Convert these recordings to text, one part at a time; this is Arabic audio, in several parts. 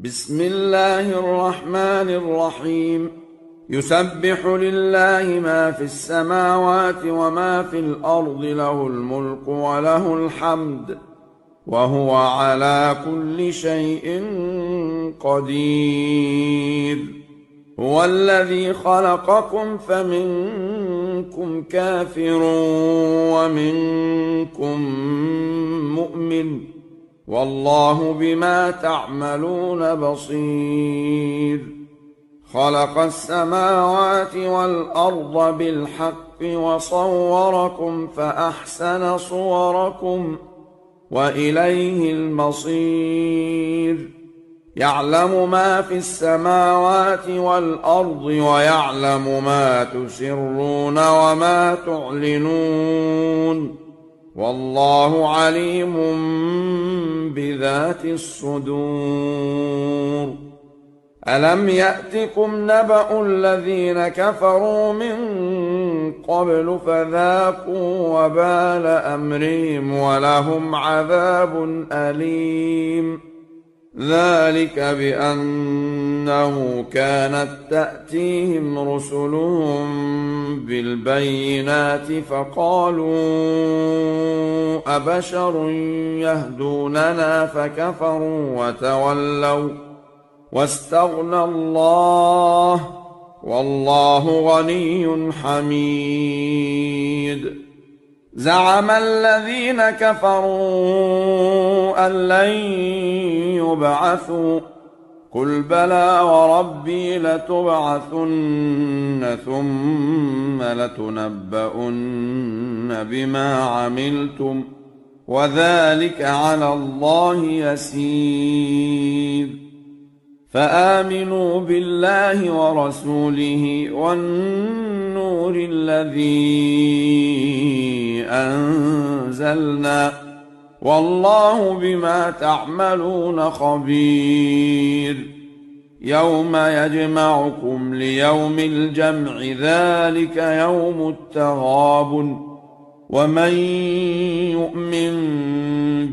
بسم الله الرحمن الرحيم. يسبح لله ما في السماوات وما في الأرض، له الملك وله الحمد، وهو على كل شيء قدير. هو الذي خلقكم فمنكم كافر ومنكم مؤمن، والله بما تعملون بصير. خلق السماوات والأرض بالحق وصوركم فأحسن صوركم وإليه المصير. يعلم ما في السماوات والأرض ويعلم ما تسرون وما تعلنون، والله عليم بذات الصدور. ألم يأتكم نبأ الذين كفروا من قبل فذاقوا وبال أمرهم ولهم عذاب أليم. ذلك بأنه كانت تأتيهم رسلهم بالبينات فقالوا أبشر يهدوننا فكفروا وتولوا واستغنى الله، والله غني حميد. زعم الذين كفروا أن لن يبعثوا، قل بلى وربي لتبعثن ثم لتنبؤن بما عملتم، وذلك على الله يسير. فآمنوا بالله ورسوله والنور الذي أنزلنا، والله بما تعملون خبير. يوم يجمعكم ليوم الجمع، ذلك يوم التغابن. ومن يؤمن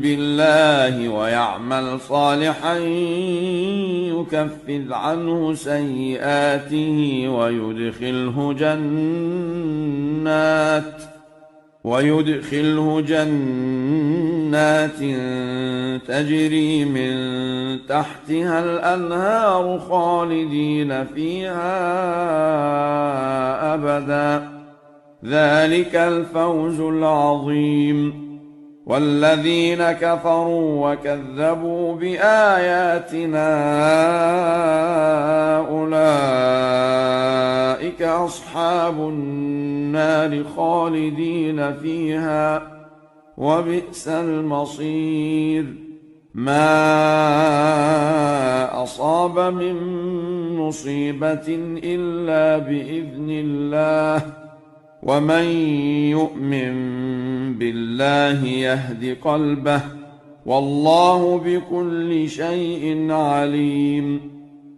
بالله ويعمل صالحا يكفر عنه سيئاته ويدخله جنات تجري من تحتها الأنهار خالدين فيها أبدا، ذلك الفوز العظيم. والذين كفروا وكذبوا بآياتنا أولئك أصحاب النار خالدين فيها، وبئس المصير. ما أصاب من مصيبة إلا بإذن الله، ومن يؤمن بالله يهد قلبه، والله بكل شيء عليم.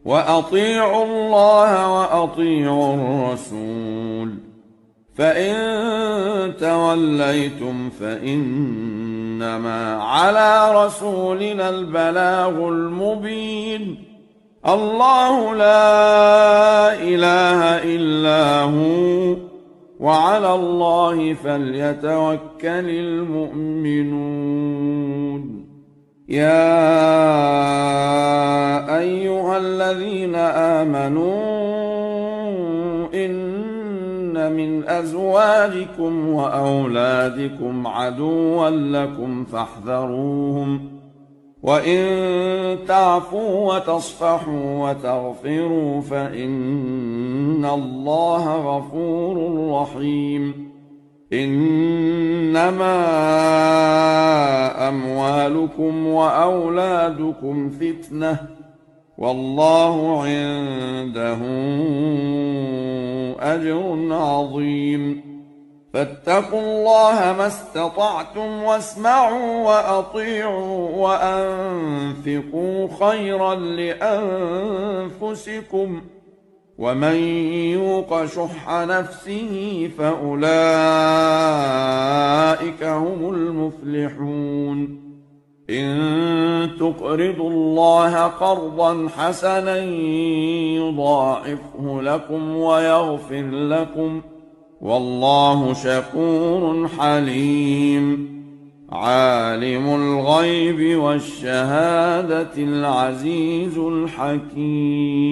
وأطيعوا الله وأطيعوا الرسول، فإن توليتم فإنما على رسولنا البلاغ المبين. الله لا إله إلا هو، وعلى الله فليتوكل المؤمنون. يا أيها الذين آمنوا إن من أزواجكم وأولادكم عدوا لكم فاحذروهم، وإن تعفوا وتصفحوا وتغفروا فإن الله غفور رحيم. إنما أموالكم وأولادكم فتنة، والله عنده أجر عظيم. فاتقوا الله ما استطعتم واسمعوا وأطيعوا وأنفقوا خيرا لأنفسكم، ومن يوق شح نفسه فأولئك هم المفلحون. إن تقرضوا الله قرضا حسنا يضاعفه لكم ويغفر لكم، والله شكور حليم. عالم الغيب والشهادة العزيز الحكيم.